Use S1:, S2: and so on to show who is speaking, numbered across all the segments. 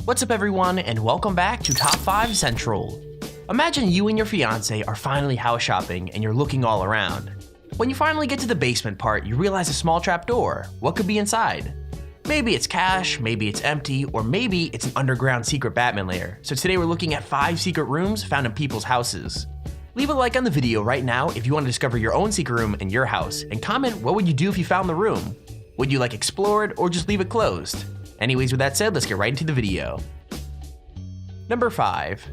S1: What's up everyone, and welcome back to Top 5 Central. Imagine you and your fiance are finally house shopping and you're looking all around. When you finally get to the basement part, you realize a small trapdoor. What could be inside? Maybe it's cash, maybe it's empty, or maybe it's an underground secret Batman lair. So today we're looking at 5 secret rooms found in people's houses. Leave a like on the video right now if you want to discover your own secret room in your house, and comment what would you do if you found the room. Would you explore it or just leave it closed? Anyways, with that said, let's get right into the video. Number 5.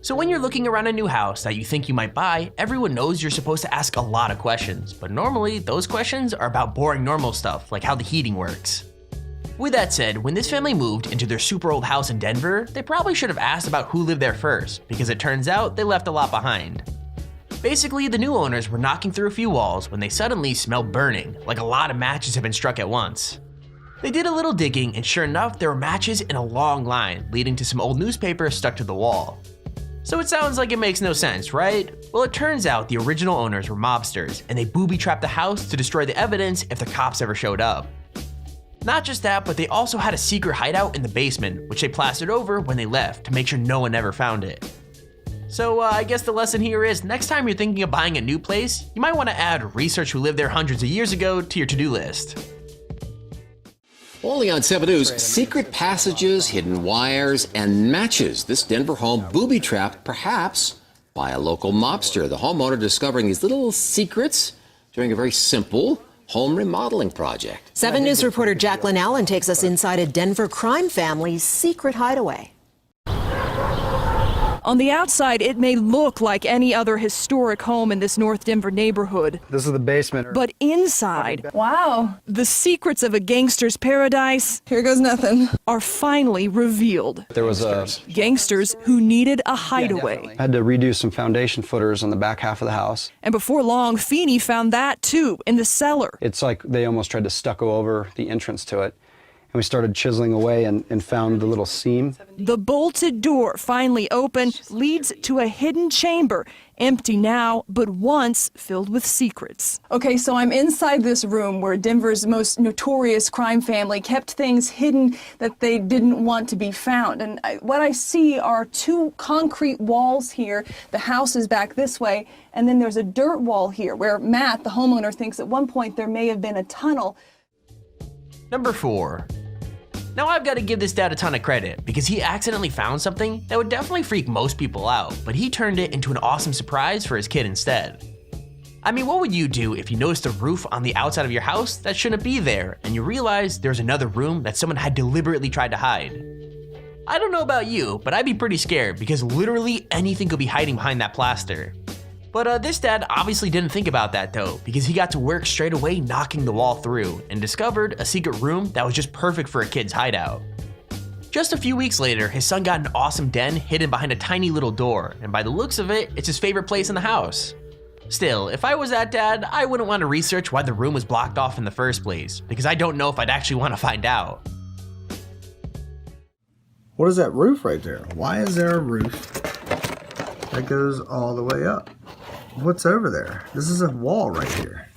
S1: So when you're looking around a new house that you think you might buy, everyone knows you're supposed to ask a lot of questions, but normally those questions are about boring normal stuff like how the heating works. With that said, when this family moved into their super old house in Denver, they probably should have asked about who lived there first, because it turns out they left a lot behind. Basically, the new owners were knocking through a few walls when they suddenly smelled burning, like a lot of matches had been struck at once. They did a little digging, and sure enough, there were matches in a long line, leading to some old newspaper stuck to the wall. So it sounds like it makes no sense, right? Well, it turns out the original owners were mobsters, and they booby-trapped the house to destroy the evidence if the cops ever showed up. Not just that, but they also had a secret hideout in the basement, which they plastered over when they left to make sure no one ever found it. So I guess the lesson here is, next time you're thinking of buying a new place, you might want to add research who lived there hundreds of years ago to your to-do list.
S2: Only on 7 News, secret passages, hidden wires, and matches. This Denver home booby-trapped, perhaps, by a local mobster. The homeowner discovering these little secrets during a very simple home remodeling project.
S3: 7 News reporter Jacqueline Allen takes us inside a Denver crime family's secret hideaway.
S4: On the outside, it may look like any other historic home in this North Denver neighborhood.
S5: This is the basement.
S4: But inside,
S6: wow,
S4: the secrets of a gangster's paradise,
S6: here goes nothing,
S4: are finally revealed.
S5: There was
S4: Gangsters who needed a hideaway.
S5: I had to redo some foundation footers on the back half of the house.
S4: And before long, Feeney found that too, in the cellar.
S5: It's like they almost tried to stucco over the entrance to it. And we started chiseling away and found the little seam.
S4: The bolted door, finally open, leads to a hidden chamber, empty now, but once filled with secrets.
S6: Okay, so I'm inside this room where Denver's most notorious crime family kept things hidden that they didn't want to be found. And what I see are 2 concrete walls here. The house is back this way, and then there's a dirt wall here where Matt, the homeowner, thinks at one point there may have been a tunnel.
S1: Number 4. Now I've got to give this dad a ton of credit, because he accidentally found something that would definitely freak most people out, but he turned it into an awesome surprise for his kid instead. I mean, what would you do if you noticed a roof on the outside of your house that shouldn't be there, and you realize there's another room that someone had deliberately tried to hide? I don't know about you, but I'd be pretty scared, because literally anything could be hiding behind that plaster. But this dad obviously didn't think about that though, because he got to work straight away knocking the wall through and discovered a secret room that was just perfect for a kid's hideout. Just a few weeks later, his son got an awesome den hidden behind a tiny little door, and by the looks of it, it's his favorite place in the house. Still, if I was that dad, I wouldn't want to research why the room was blocked off in the first place, because I don't know if I'd actually want to find out.
S7: What is that roof right there? Why is there a roof that goes all the way up? What's over there? This is a wall right here,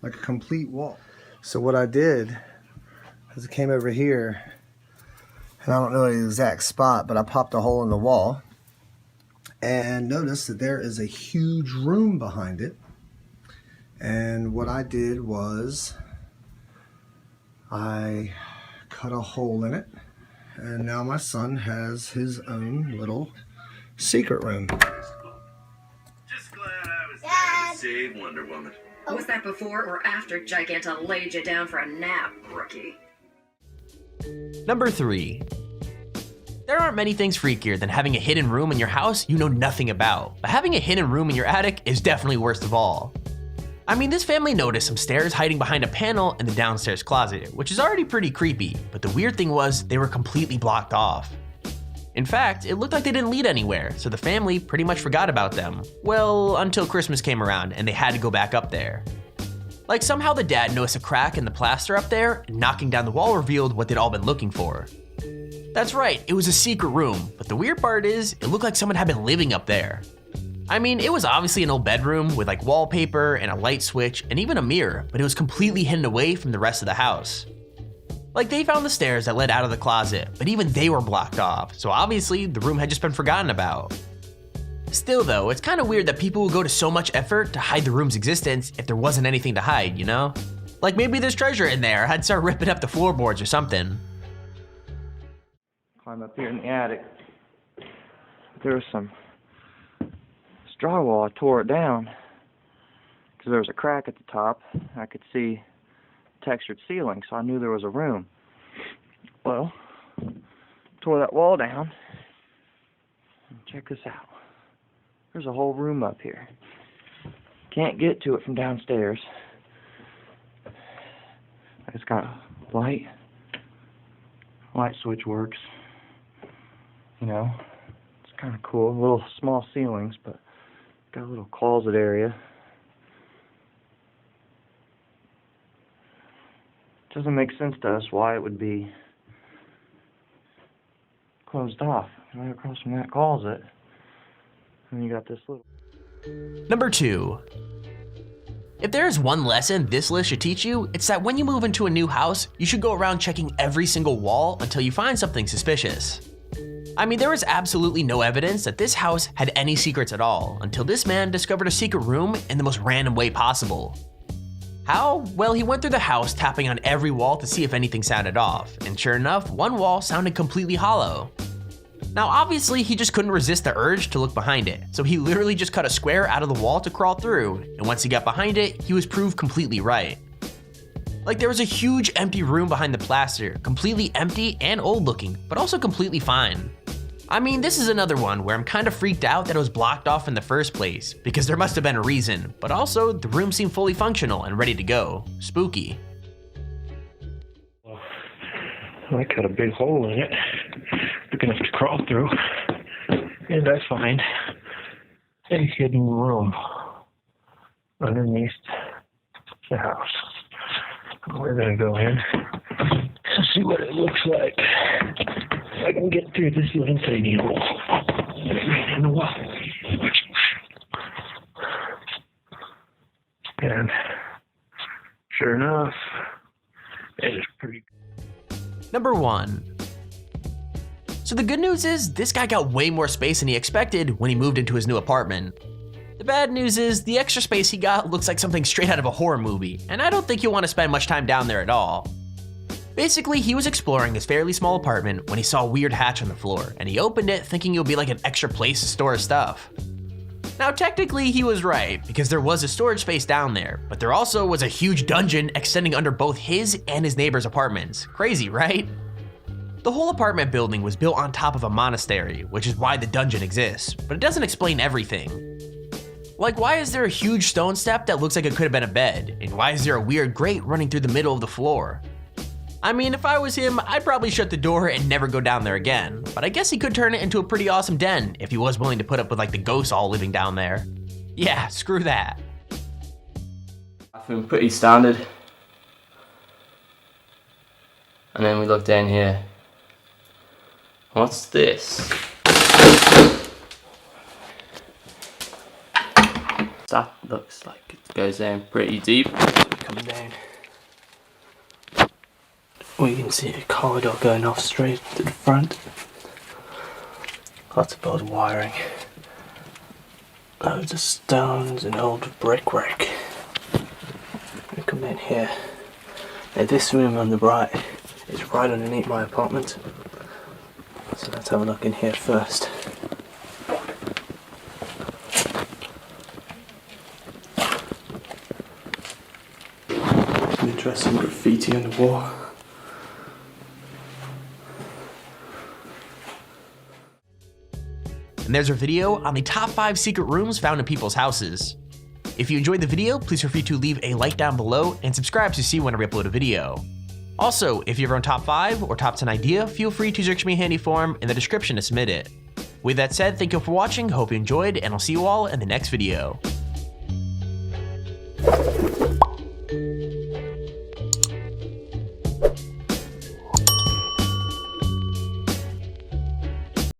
S7: like a complete wall. So what I did is I came over here, and I don't know the exact spot, but I popped a hole in the wall and noticed that there is a huge room behind it. And what I did was I cut a hole in it, and now my son has his own little secret room.
S8: Save Wonder Woman.
S9: Was that before or after Giganta laid you down for a nap, rookie?
S1: Number 3. There aren't many things freakier than having a hidden room in your house you know nothing about, but having a hidden room in your attic is definitely worst of all. I mean, this family noticed some stairs hiding behind a panel in the downstairs closet, which is already pretty creepy, but the weird thing was they were completely blocked off. In fact, it looked like they didn't lead anywhere, so the family pretty much forgot about them. Well, until Christmas came around and they had to go back up there. Like somehow the dad noticed a crack in the plaster up there, and knocking down the wall revealed what they'd all been looking for. That's right, it was a secret room, but the weird part is, it looked like someone had been living up there. I mean, it was obviously an old bedroom with wallpaper and a light switch and even a mirror, but it was completely hidden away from the rest of the house. Like, they found the stairs that led out of the closet, but even they were blocked off, so obviously the room had just been forgotten about. Still though, it's kind of weird that people would go to so much effort to hide the room's existence if there wasn't anything to hide, you know? Like, maybe there's treasure in there, I'd start ripping up the floorboards or something.
S10: Climb up here in the attic. There was some drywall. I tore it down because there was a crack at the top. I could see textured ceiling, so I knew there was a room. Well, tore that wall down. Check this out. There's a whole room up here. Can't get to it from downstairs. It's got light. Light switch works. You know, it's kind of cool. Little small ceilings, but got a little closet area. Doesn't make sense to us why it would be closed off. Right across from that closet. And you got this little...
S1: Number 2. If there is one lesson this list should teach you, it's that when you move into a new house, you should go around checking every single wall until you find something suspicious. I mean, there was absolutely no evidence that this house had any secrets at all until this man discovered a secret room in the most random way possible. How? Well, he went through the house tapping on every wall to see if anything sounded off, and sure enough, one wall sounded completely hollow. Now obviously he just couldn't resist the urge to look behind it, so he literally just cut a square out of the wall to crawl through, and once he got behind it, he was proved completely right. Like, there was a huge empty room behind the plaster, completely empty and old looking, but also completely fine. I mean, this is another one where I'm kind of freaked out that it was blocked off in the first place, because there must have been a reason, but also the room seemed fully functional and ready to go. Spooky.
S10: I cut a big hole in it, big enough to crawl through, and I find a hidden room underneath the house. We're gonna go in and see what it looks like. If I can get through this little tiny hole in the wall. And sure enough, it is pretty.
S1: Number 1. So the good news is, this guy got way more space than he expected when he moved into his new apartment. The bad news is, the extra space he got looks like something straight out of a horror movie, and I don't think you'll want to spend much time down there at all. Basically, he was exploring his fairly small apartment when he saw a weird hatch on the floor, and he opened it thinking it would be like an extra place to store his stuff. Now technically he was right, because there was a storage space down there, but there also was a huge dungeon extending under both his and his neighbor's apartments. Crazy, right? The whole apartment building was built on top of a monastery, which is why the dungeon exists, but it doesn't explain everything. Like, why is there a huge stone step that looks like it could have been a bed? And why is there a weird grate running through the middle of the floor? I mean, if I was him, I'd probably shut the door and never go down there again, but I guess he could turn it into a pretty awesome den if he was willing to put up with like the ghosts all living down there. Yeah, screw that.
S11: Bathroom pretty standard. And then we look down here. What's this? That looks like it goes down pretty deep. Come down. We can see a corridor going off straight to the front. Lots of old wiring. Loads of stones and old brickwork. We come in here. Now this room on the right is right underneath my apartment. So let's have a look in here first. Some interesting graffiti on the wall.
S1: And there's our video on the top 5 secret rooms found in people's houses. If you enjoyed the video, please feel free to leave a like down below and subscribe to see when I upload a video. Also, if you have your own top 5 or top 10 idea, feel free to search me a handy form in the description to submit it. With that said, thank you for watching, hope you enjoyed, and I'll see you all in the next video.